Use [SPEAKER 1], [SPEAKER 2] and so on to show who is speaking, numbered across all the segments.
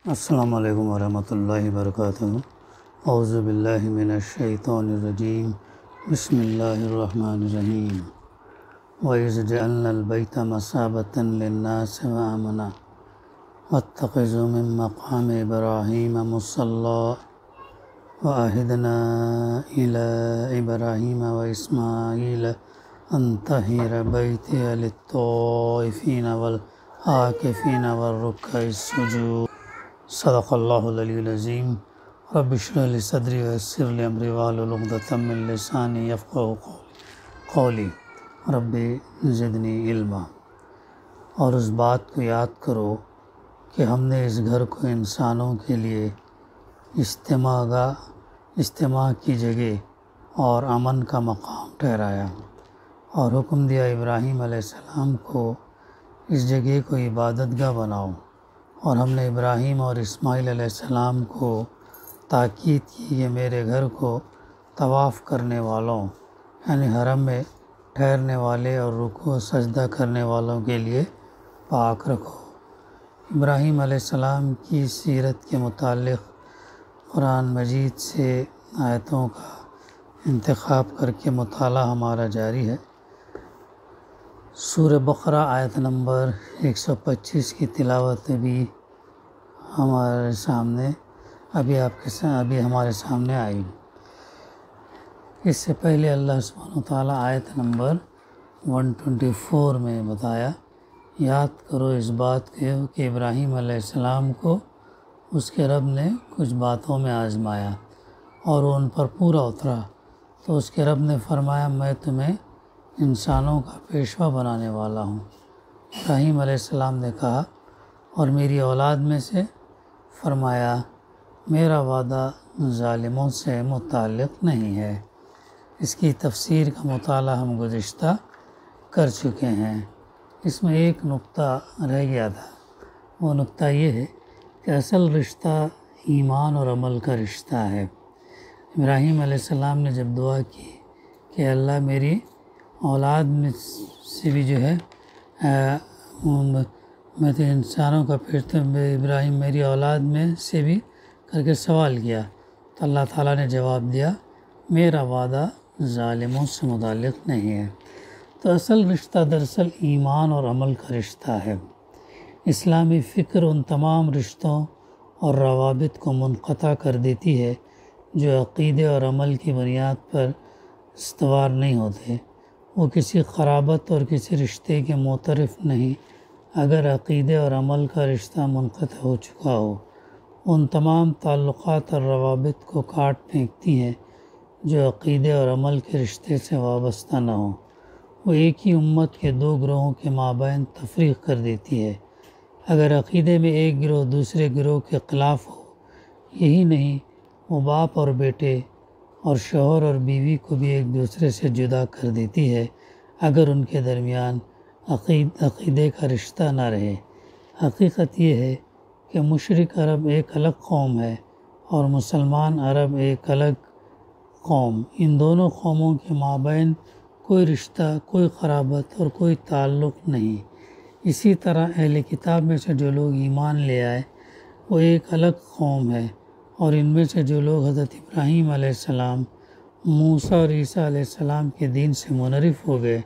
[SPEAKER 1] السلام علیکم ورحمۃ اللہ وبرکاتہ۔ اعوذ باللہ من الشیطان الرجیم، بسم اللہ الرحمن الرحیم۔ وَإِذْ جَعَلْنَا الْبَيْتَ مَثَابَةً لِلنَّاسِ وَأَمْنًا وَاتَّخِذُوا مِن مَّقَامِ إِبْرَاهِيمَ مُصَلًّى وَعَهِدْنَا إِلَىٰ إِبْرَاهِيمَ وَإِسْمَاعِيلَ أَن طَهِّرَ بَيْتِيَ لِلطَّائِفِينَ وَالْعَاكِفِينَ وَالرُّكَّعِ السُّجُودِ۔ صدق اللہ العلی العظیم۔ رب اشرح لی صدری ویسر لی امری واحلل عقدۃ من لسانی یفقہوا قولی رب زدنی علما۔ اور اس بات کو یاد کرو کہ ہم نے اس گھر کو انسانوں کے لیے اجتماع کی جگہ اور امن کا مقام ٹھہرایا، اور حکم دیا ابراہیم علیہ السلام کو اس جگہ کو عبادت گاہ بناؤ، اور ہم نے ابراہیم اور اسماعیل علیہ السلام کو تاکید کی کہ میرے گھر کو طواف کرنے والوں یعنی حرم میں ٹھہرنے والے اور رکوع و سجدہ کرنے والوں کے لیے پاک رکھو۔ ابراہیم علیہ السلام کی سیرت کے متعلق قرآن مجید سے آیتوں کا انتخاب کر کے مطالعہ ہمارا جاری ہے۔ سورہ بقرہ آیت نمبر 125 کی تلاوت بھی ہمارے سامنے ابھی ہمارے سامنے آئی۔ اس سے پہلے اللہ سبحانہ وتعالیٰ آیت نمبر 124 میں بتایا، یاد کرو اس بات کو کہ ابراہیم علیہ السلام کو اس کے رب نے کچھ باتوں میں آزمایا اور وہ ان پر پورا اترا، تو اس کے رب نے فرمایا میں تمہیں انسانوں کا پیشوا بنانے والا ہوں۔ ابراہیم علیہ السلام نے کہا اور میری اولاد میں سے، فرمایا میرا وعدہ ظالموں سے متعلق نہیں ہے۔ اس کی تفسیر کا مطالعہ ہم گزشتہ کر چکے ہیں۔ اس میں ایک نقطہ رہ گیا تھا، وہ نقطہ یہ ہے کہ اصل رشتہ ایمان اور عمل کا رشتہ ہے۔ ابراہیم علیہ السلام نے جب دعا کی کہ اللہ میری اولاد میں سے بھی جو ہے میں تو انسانوں کا پھرتا ابراہیم میری اولاد میں سے بھی کر کے سوال کیا، تو اللہ تعالیٰ نے جواب دیا میرا وعدہ ظالموں سے متعلق نہیں ہے۔ تو اصل رشتہ دراصل ایمان اور عمل کا رشتہ ہے۔ اسلامی فکر ان تمام رشتوں اور روابط کو منقطع کر دیتی ہے جو عقیدے اور عمل کی بنیاد پر استوار نہیں ہوتے۔ وہ کسی قرابت اور کسی رشتے کے معترف نہیں۔ اگر عقیدے اور عمل کا رشتہ منقطع ہو چکا ہو، ان تمام تعلقات اور روابط کو کاٹ پھینکتی ہیں جو عقیدے اور عمل کے رشتے سے وابستہ نہ ہوں۔ وہ ایک ہی امت کے دو گروہوں کے مابین تفریق کر دیتی ہے۔ اگر عقیدے میں ایک گروہ دوسرے گروہ کے خلاف ہو، یہی نہیں وہ باپ اور بیٹے اور شوہر اور بیوی کو بھی ایک دوسرے سے جدا کر دیتی ہے اگر ان کے درمیان عقیدے کا رشتہ نہ رہے۔ حقیقت یہ ہے کہ مشرک عرب ایک الگ قوم ہے اور مسلمان عرب ایک الگ قوم۔ ان دونوں قوموں کے مابین کوئی رشتہ، کوئی قرابت اور کوئی تعلق نہیں۔ اسی طرح اہل کتاب میں سے جو لوگ ایمان لے آئے وہ ایک الگ قوم ہے، اور ان میں سے جو لوگ حضرت ابراہیم علیہ السلام، موسیٰ اور عیسیٰ علیہ السلام کے دین سے منحرف ہو گئے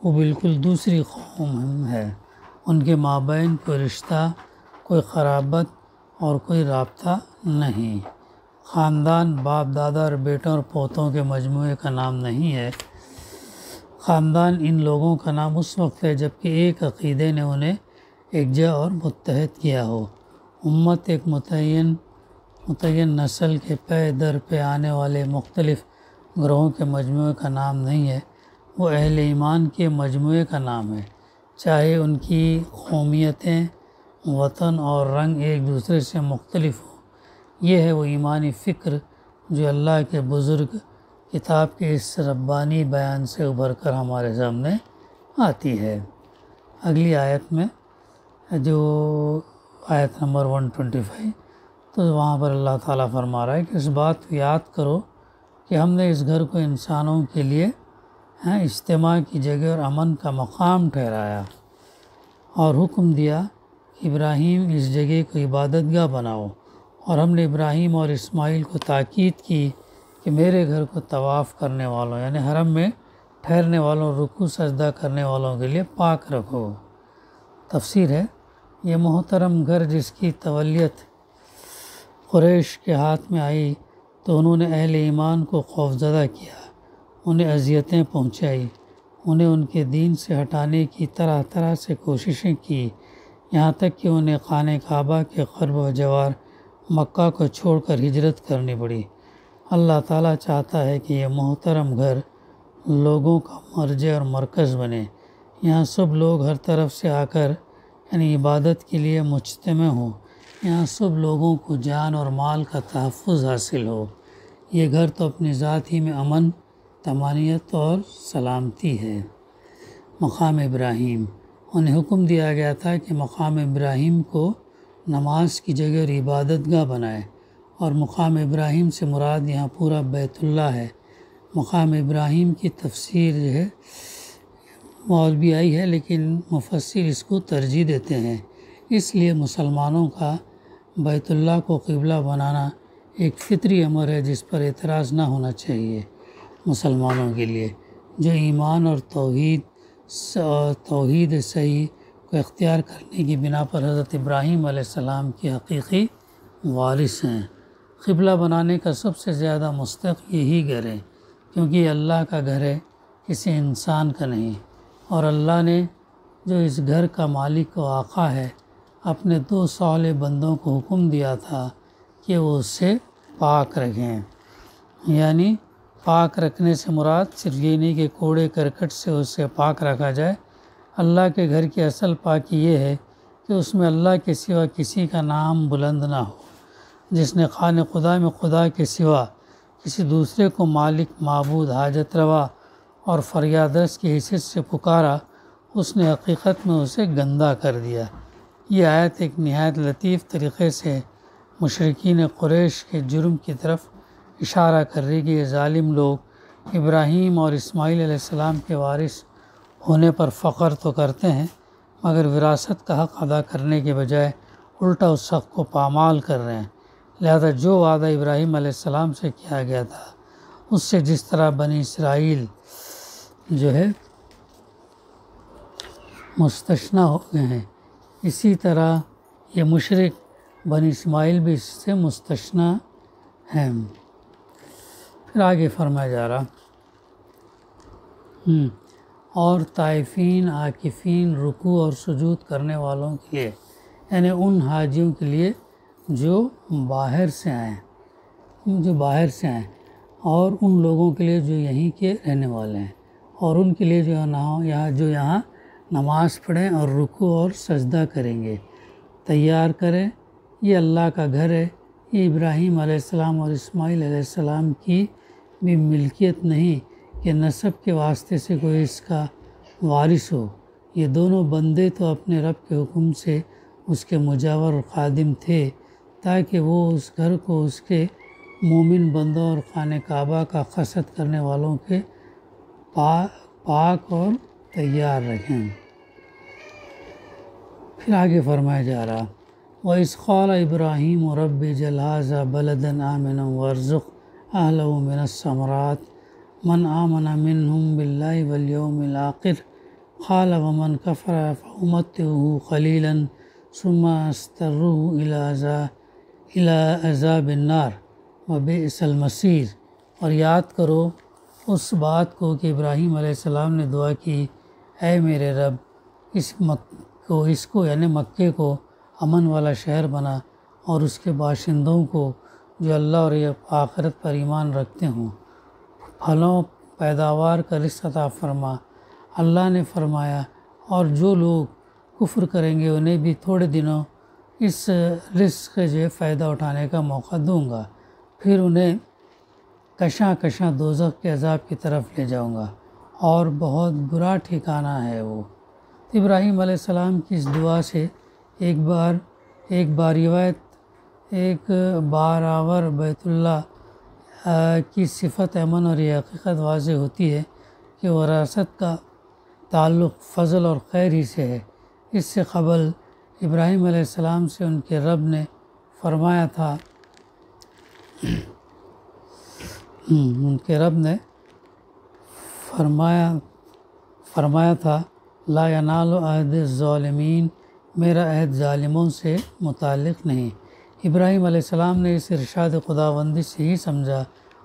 [SPEAKER 1] وہ بالکل دوسری قوم ہے۔ ان کے مابین کوئی رشتہ، کوئی قرابت اور کوئی رابطہ نہیں۔ خاندان باپ دادا اور بیٹوں اور پوتوں کے مجموعے کا نام نہیں ہے۔ خاندان ان لوگوں کا نام اس وقت ہے جبکہ ایک عقیدے نے انہیں یکجا اور متحد کیا ہو۔ امت ایک متعین نسل کے پے در پہ آنے والے مختلف گروہوں کے مجموعے کا نام نہیں ہے، وہ اہل ایمان کے مجموعے کا نام ہے، چاہے ان کی قومیتیں، وطن اور رنگ ایک دوسرے سے مختلف ہوں۔ یہ ہے وہ ایمانی فکر جو اللہ کے بزرگ کتاب کے اس ربانی بیان سے ابھر کر ہمارے سامنے آتی ہے۔ اگلی آیت میں جو آیت نمبر 125، تو وہاں پر اللہ تعالیٰ فرما رہا ہے کہ اس بات کو یاد کرو کہ ہم نے اس گھر کو انسانوں کے لیے اجتماع کی جگہ اور امن کا مقام ٹھہرایا، اور حکم دیا کہ ابراہیم اس جگہ کو عبادت گاہ بناؤ، اور ہم نے ابراہیم اور اسماعیل کو تاکید کی کہ میرے گھر کو طواف کرنے والوں یعنی حرم میں ٹھہرنے والوں، رکوع سجدہ کرنے والوں کے لیے پاک رکھو۔ تفسیر ہے، یہ محترم گھر جس کی تولیت قریش کے ہاتھ میں آئی تو انہوں نے اہل ایمان کو خوفزدہ کیا، انہیں اذیتیں پہنچائی، انہیں ان کے دین سے ہٹانے کی طرح طرح سے کوششیں کی، یہاں تک کہ انہیں خانہ کعبہ کے قرب و جوار مکہ کو چھوڑ کر ہجرت کرنی پڑی۔ اللہ تعالیٰ چاہتا ہے کہ یہ محترم گھر لوگوں کا مرجع اور مرکز بنے، یہاں سب لوگ ہر طرف سے آ کر یعنی عبادت کے لیے مجتمع ہوں، یہاں سب لوگوں کو جان اور مال کا تحفظ حاصل ہو۔ یہ گھر تو اپنی ذات ہی میں امن، طمانینت اور سلامتی ہے۔ مقام ابراہیم، انہیں حکم دیا گیا تھا کہ مقام ابراہیم کو نماز کی جگہ اور عبادت گاہ بنائے، اور مقام ابراہیم سے مراد یہاں پورا بیت اللہ ہے۔ مقام ابراہیم کی تفسیر جو ہے اور بھی آئی ہے، لیکن مفسر اس کو ترجیح دیتے ہیں، اس لیے مسلمانوں کا بیت اللہ کو قبلہ بنانا ایک فطری امر ہے جس پر اعتراض نہ ہونا چاہیے۔ مسلمانوں کے لیے جو ایمان اور توحید صحیح کو اختیار کرنے کی بنا پر حضرت ابراہیم علیہ السلام کی حقیقی وارث ہیں۔ قبلہ بنانے کا سب سے زیادہ مستحق یہی گھر ہے، کیونکہ یہ اللہ کا گھر ہے، کسی انسان کا نہیں، اور اللہ نے جو اس گھر کا مالک و آقا ہے اپنے 2 صالح بندوں کو حکم دیا تھا کہ وہ اسے پاک رکھیں، یعنی پاک رکھنے سے مراد صرف یہ نہیں کہ کوڑے کرکٹ سے اسے پاک رکھا جائے۔ اللہ کے گھر کی اصل پاکی یہ ہے کہ اس میں اللہ کے سوا کسی کا نام بلند نہ ہو۔ جس نے خانہ خدا میں خدا کے سوا کسی دوسرے کو مالک، معبود، حاجت روا اور فریاد رس کی حیثیت سے پکارا، اس نے حقیقت میں اسے گندہ کر دیا۔ یہ آیت ایک نہایت لطیف طریقے سے مشرکین قریش کے جرم کی طرف اشارہ کر رہی کہ یہ ظالم لوگ ابراہیم اور اسماعیل علیہ السلام کے وارث ہونے پر فخر تو کرتے ہیں، مگر وراثت کا حق ادا کرنے کے بجائے الٹا اس حق کو پامال کر رہے ہیں۔ لہذا جو وعدہ ابراہیم علیہ السلام سے کیا گیا تھا، اس سے جس طرح بنی اسرائیل جو ہے مستثنیٰ ہو گئے ہیں، اسی طرح یہ مشرک بنی اسماعیل بھی اس سے مستثنیٰ ہیں۔ پھر آگے فرمایا جا رہا اور طائفین، عاکفین، رکوع اور سجود کرنے والوں کے لیے، یعنی ان حاجیوں کے لیے جو باہر سے آئیں اور ان لوگوں کے لیے جو یہیں کے رہنے والے ہیں، اور ان کے لیے جو یہاں نماز پڑھیں اور رکوع اور سجدہ کریں گے، تیار کریں۔ یہ اللہ کا گھر ہے، یہ ابراہیم علیہ السلام اور اسماعیل علیہ السلام کی بھی ملکیت نہیں کہ نسب کے واسطے سے کوئی اس کا وارث ہو۔ یہ دونوں بندے تو اپنے رب کے حکم سے اس کے مجاور اور خادم تھے، تاکہ وہ اس گھر کو اس کے مومن بندوں اور خانہ کعبہ کا قصد کرنے والوں کے پاک اور تیار رکھیں۔ پھر آگے فرمایا جا رہا وَإِذْ قَالَ إِبْرَاهِيمُ رَبِّ اجْعَلْ هَٰذَا بَلَدًا آمِنًا وَارْزُقْ أَهْلَهُ مِنَ الثَّمَرَاتِ مَنْ آمَنَ مِنْهُم بِاللَّهِ وَالْيَوْمِ الْآخِرِ قَالَ وَمَنْ كَفَرَ فَأُمَتِّعُهُ قَلِيلًا ثُمَّ أَضْطَرُّهُ إِلَىٰ عَذَابِ النَّارِ وَبِئْسَ الْمَصِيرُ۔ اور یاد کرو اس بات کو کہ ابراہیم علیہ السلام نے دعا کی، اے میرے رب اس کو یعنی مکے کو امن والا شہر بنا، اور اس کے باشندوں کو جو اللہ اور آخرت پر ایمان رکھتے ہوں پھلوں پیداوار کا رزق عطا فرما۔ اللہ نے فرمایا اور جو لوگ کفر کریں گے انہیں بھی تھوڑے دنوں اس رزق سے فائدہ اٹھانے کا موقع دوں گا، پھر انہیں کشاں کشاں دوزخ کے عذاب کی طرف لے جاؤں گا، اور بہت برا ٹھکانہ ہے وہ۔ ابراہیم علیہ السلام کی اس دعا سے ایک بار روایت ایک بارآور بیت اللہ کی صفت امن اور یہ حقیقت واضح ہوتی ہے کہ وراثت کا تعلق فضل اور خیر ہی سے ہے۔ اس سے قبل ابراہیم علیہ السلام سے ان کے رب نے فرمایا تھا ان کے رب نے فرمایا تھا لا ینال عہد الظالمین، میرا عہد ظالموں سے متعلق نہیں۔ ابراہیم علیہ السلام نے اس ارشاد خداوندی سے ہی سمجھا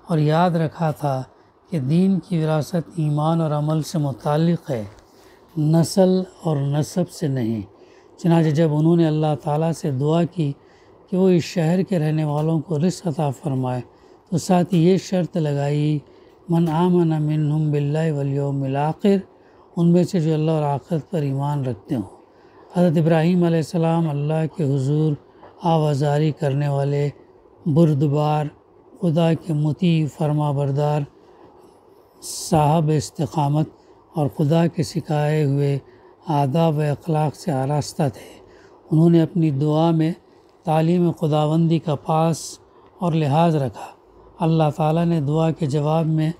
[SPEAKER 1] اور یاد رکھا تھا کہ دین کی وراثت ایمان اور عمل سے متعلق ہے، نسل اور نسب سے نہیں۔ چنانچہ جب انہوں نے اللہ تعالیٰ سے دعا کی کہ وہ اس شہر کے رہنے والوں کو رزق عطا فرمائے، تو ساتھ ہی یہ شرط لگائی من آمن منہم باللہ والیوم الآخر، ان میں سے جو اللہ اور آخرت پر ایمان رکھتے ہوں۔ حضرت ابراہیم علیہ السلام اللہ کے حضور آوازاری کرنے والے، بردبار، خدا کے مطیع فرما بردار، صاحب استقامت اور خدا کے سکھائے ہوئے آداب و اخلاق سے آراستہ تھے۔ انہوں نے اپنی دعا میں تعلیم خداوندی کا پاس اور لحاظ رکھا۔ اللہ تعالیٰ نے دعا کے جواب میں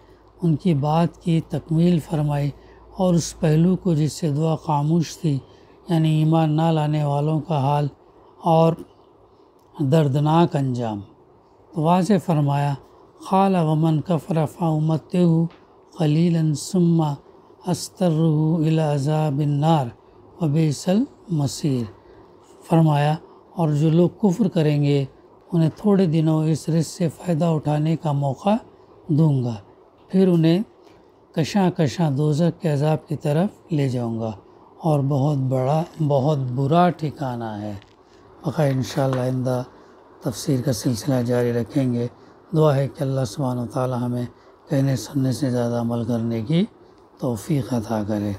[SPEAKER 1] ان کی بات کی تکمیل فرمائی اور اس پہلو کو جس سے دعا خاموش تھی، یعنی ایمان نہ لانے والوں کا حال اور دردناک انجام، تو واضح فرمایا قال ومن کفر فامتعہ قلیلا ثم اضطرہ الی عذاب النار وبئس المصیر۔ فرمایا اور جو لوگ کفر کریں گے انہیں تھوڑے دنوں اس رزق سے فائدہ اٹھانے کا موقع دوں گا، پھر انہیں کشاں کشاں دوزخ کے عذاب کی طرف لے جاؤں گا اور بہت برا ٹھکانہ ہے۔ بقیہ انشاءاللہ آئندہ تفسیر کا سلسلہ جاری رکھیں گے۔ دعا ہے کہ اللہ سبحانہ وتعالی ہمیں کہنے سننے سے زیادہ عمل کرنے کی توفیق عطا کرے۔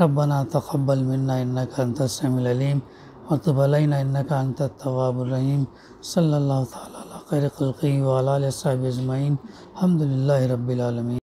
[SPEAKER 1] ربنا تقبل منا انک انت السمیع العلیم وتب علینا انک انت التواب الرحیم۔ صلی اللہ تعالی علی خیر خلقہ وعلی آلہ وصحبہ اجمعین۔ الحمد للہ رب العالمین۔